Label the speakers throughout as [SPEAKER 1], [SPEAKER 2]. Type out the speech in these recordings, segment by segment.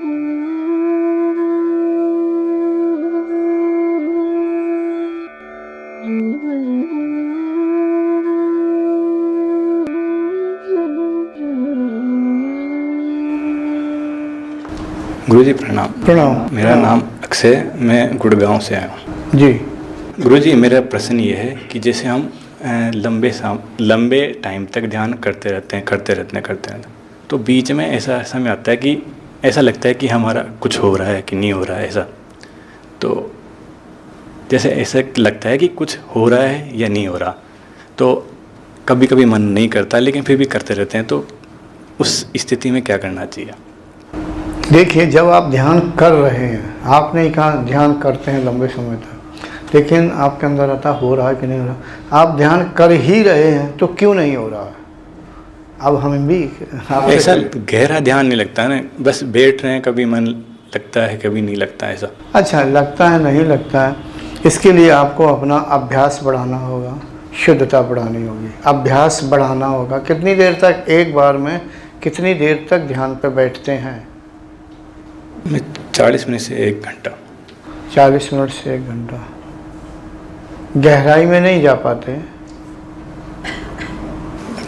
[SPEAKER 1] गुरुजी प्रणाम।
[SPEAKER 2] प्रणाम।
[SPEAKER 1] मेरा नाम अक्षय, मैं गुड़गांव से आया हूँ।
[SPEAKER 2] जी।
[SPEAKER 1] गुरुजी, मेरा प्रश्न ये है कि जैसे हम लंबे टाइम तक ध्यान करते रहते हैं तो बीच में ऐसा समय आता है कि ऐसा लगता है कि हमारा कुछ हो रहा है कि नहीं हो रहा है ऐसा। तो जैसे ऐसा लगता है कि कुछ हो रहा है या नहीं हो रहा, तो कभी कभी मन नहीं करता लेकिन फिर भी करते रहते हैं। तो उस स्थिति में क्या करना चाहिए?
[SPEAKER 2] देखिए, जब आप ध्यान कर रहे हैं, आपने कहा ध्यान करते हैं लंबे समय तक, लेकिन आपके अंदर आता हो रहा है कि नहीं हो रहा। आप ध्यान कर ही रहे हैं तो क्यों नहीं हो रहा है? अब हम भी
[SPEAKER 1] ऐसा गहरा ध्यान नहीं लगता ना, बस बैठ रहे हैं, कभी मन लगता है कभी नहीं लगता ऐसा।
[SPEAKER 2] अच्छा, लगता है नहीं लगता है, इसके लिए आपको अपना अभ्यास बढ़ाना होगा, शुद्धता बढ़ानी होगी, अभ्यास बढ़ाना होगा। कितनी देर तक एक बार में कितनी देर तक ध्यान पे बैठते हैं?
[SPEAKER 1] मैं 40 मिनट से 1 घंटा।
[SPEAKER 2] 40 मिनट से 1 घंटा। गहराई में नहीं जा पाते?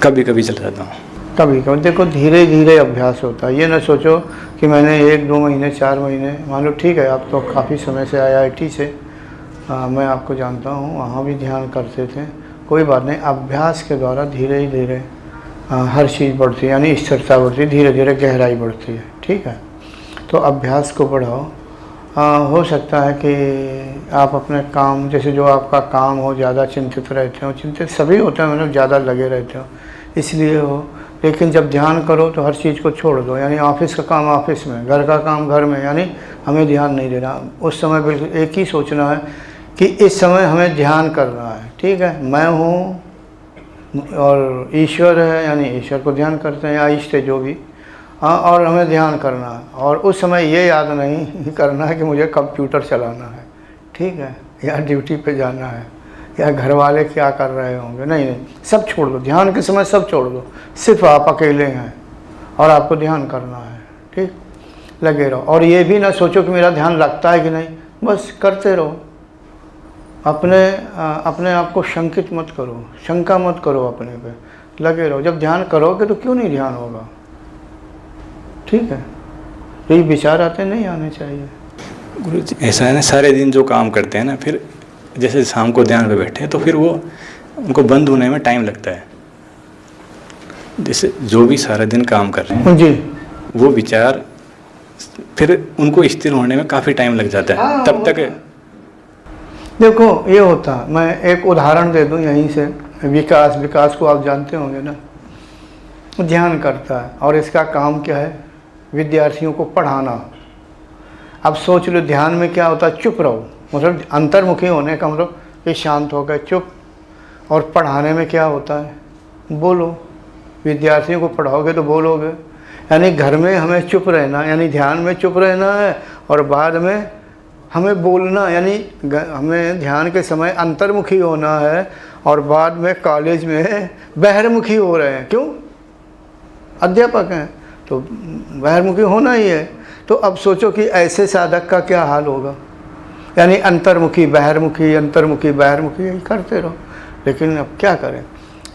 [SPEAKER 1] कभी कभी चला जाता हूँ।
[SPEAKER 2] कभी कभी देखो, धीरे धीरे अभ्यास होता है। ये ना सोचो कि मैंने 1-2 महीने 4 महीने, मान लो ठीक है आप तो काफ़ी समय से IIT से मैं आपको जानता हूँ, वहाँ भी ध्यान करते थे, कोई बात नहीं। अभ्यास के द्वारा धीरे धीरे हर चीज़ बढ़ती है, यानी स्थिरता बढ़ती है, धीरे धीरे गहराई बढ़ती है। ठीक है, तो अभ्यास को बढ़ाओ। हो सकता है कि आप अपने काम, जैसे जो आपका काम हो, ज़्यादा चिंतित रहते हो, चिंतित सभी होते हैं, मतलब ज़्यादा लगे रहते हो इसलिए हो। लेकिन जब ध्यान करो तो हर चीज़ को छोड़ दो, यानी ऑफिस का काम ऑफिस में, घर का काम घर में, यानी हमें ध्यान नहीं देना उस समय। बिल्कुल एक ही सोचना है कि इस समय हमें ध्यान करना है। ठीक है, मैं हूँ और ईश्वर है, यानी ईश्वर को ध्यान करते हैं या इष्ट जो भी। हाँ, और हमें ध्यान करना है, और उस समय ये याद नहीं करना है कि मुझे कंप्यूटर चलाना है, ठीक है, या ड्यूटी पे जाना है, या घर वाले क्या कर रहे होंगे। नहीं नहीं, सब छोड़ दो, ध्यान के समय सब छोड़ दो, सिर्फ आप अकेले हैं और आपको ध्यान करना है। ठीक, लगे रहो, और ये भी ना सोचो कि मेरा ध्यान लगता है कि नहीं, बस करते रहो। अपने आप को शंकित मत करो, शंका मत करो, अपने पे लगे रहो। जब ध्यान करोगे तो क्यों नहीं ध्यान होगा? ठीक है, यही विचार आते नहीं आने चाहिए।
[SPEAKER 1] गुरुजी, ऐसा है ना, सारे दिन जो काम करते हैं ना, फिर जैसे शाम को ध्यान पे बैठे तो फिर वो उनको बंद होने में टाइम लगता है। जैसे जो भी सारा दिन काम कर रहे हैं
[SPEAKER 2] जी,
[SPEAKER 1] वो विचार फिर उनको स्थिर होने में काफ़ी टाइम लग जाता है। तब तक
[SPEAKER 2] देखो ये होता, मैं एक उदाहरण दे दूं यहीं से। विकास को आप जानते होंगे ना, ध्यान करता है और इसका काम क्या है? विद्यार्थियों को पढ़ाना। अब सोच लो, ध्यान में क्या होता है? चुप रहो, मतलब अंतर्मुखी होने का मतलब कि शांत हो गए, चुप। और पढ़ाने में क्या होता है? बोलो। विद्यार्थियों को पढ़ाओगे तो बोलोगे, यानी घर में हमें चुप रहना, यानी ध्यान में चुप रहना है, और बाद में हमें बोलना, यानी हमें ध्यान के समय अंतर्मुखी होना है, और बाद में कॉलेज में बहिर्मुखी हो रहे हैं। क्यों? अध्यापक हैं तो बहिर्मुखी होना ही है। तो अब सोचो कि ऐसे साधक का क्या हाल होगा, यानी अंतर्मुखी बहिर्मुखी, अंतर्मुखी बहिर्मुखी, यही करते रहो। लेकिन अब क्या करें,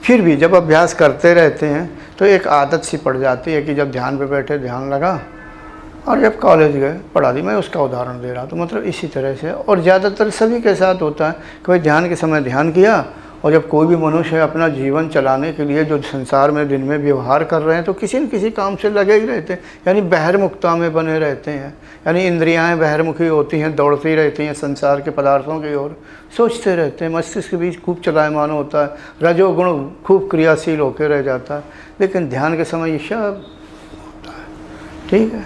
[SPEAKER 2] फिर भी जब अभ्यास करते रहते हैं तो एक आदत सी पड़ जाती है कि जब ध्यान पे बैठे ध्यान लगा, और जब कॉलेज गए पढ़ा दी। मैं उसका उदाहरण दे रहा, तो मतलब इसी तरह से, और ज़्यादातर सभी के साथ होता है कि भाई ध्यान के समय ध्यान किया, और जब कोई भी मनुष्य अपना जीवन चलाने के लिए जो संसार में दिन में व्यवहार कर रहे हैं तो किसी न किसी काम से लगे ही रहते हैं, यानी बहिर्मुखता में बने रहते हैं। यानी इंद्रियां बहिर्मुखी होती हैं, दौड़ती रहती हैं संसार के पदार्थों की ओर, सोचते रहते हैं, मस्तिष्क के बीच खूब चलायमान होता है, रजोगुण खूब क्रियाशील होकर रह जाता है। लेकिन ध्यान के समय ये सब होता है। ठीक है,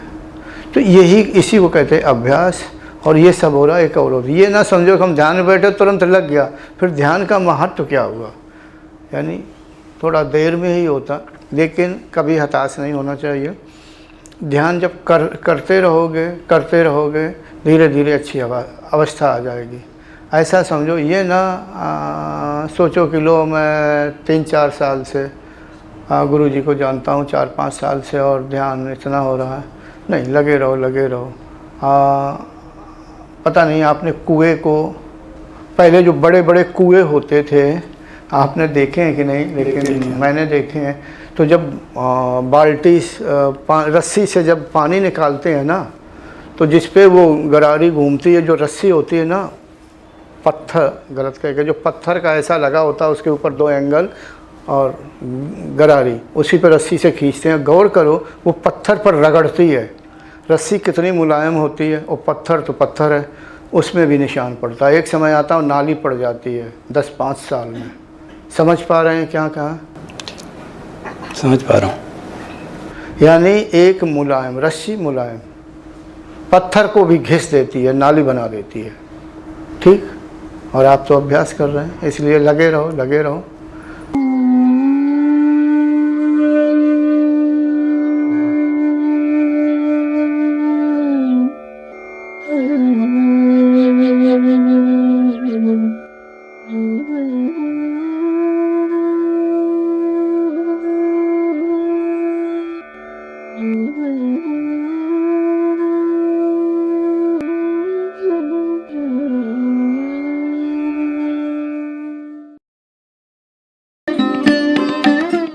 [SPEAKER 2] तो यही इसी को कहते हैं अभ्यास। और ये सब हो रहा है एक अवरोध। ये ना समझो कि हम ध्यान में बैठे तुरंत लग गया, फिर ध्यान का महत्व क्या हुआ? यानी थोड़ा देर में ही होता, लेकिन कभी हताश नहीं होना चाहिए। ध्यान जब करते रहोगे धीरे धीरे अच्छी अवस्था आ जाएगी। ऐसा समझो, ये ना सोचो कि लो मैं 3-4 साल से गुरुजी को जानता हूँ, 4-5 साल से, और ध्यान इतना हो रहा है। नहीं, लगे रहो लगे रहो। पता नहीं आपने कुएं को, पहले जो बड़े बड़े कुएं होते थे आपने देखे हैं कि नहीं, लेकिन मैंने देखे हैं। तो जब बाल्टी रस्सी से जब पानी निकालते हैं ना, तो जिस पे वो गरारी घूमती है, जो रस्सी होती है ना, पत्थर, गलत कह के, जो पत्थर का ऐसा लगा होता है, उसके ऊपर 2 एंगल और गरारी, उसी पर रस्सी से खींचते हैं। गौर करो वो पत्थर पर रगड़ती है, रस्सी कितनी मुलायम होती है, और पत्थर तो पत्थर है, उसमें भी निशान पड़ता है। एक समय आता है नाली पड़ जाती है 10-5 साल में। समझ पा रहे हैं क्या कहा?
[SPEAKER 1] समझ पा रहा हूँ।
[SPEAKER 2] यानी एक मुलायम रस्सी, मुलायम पत्थर को भी घिस देती है, नाली बना देती है। ठीक, और आप तो अभ्यास कर रहे हैं, इसलिए लगे रहो लगे रहो।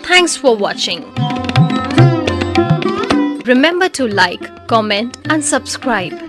[SPEAKER 3] Thanks for watching. Remember to like, comment and subscribe.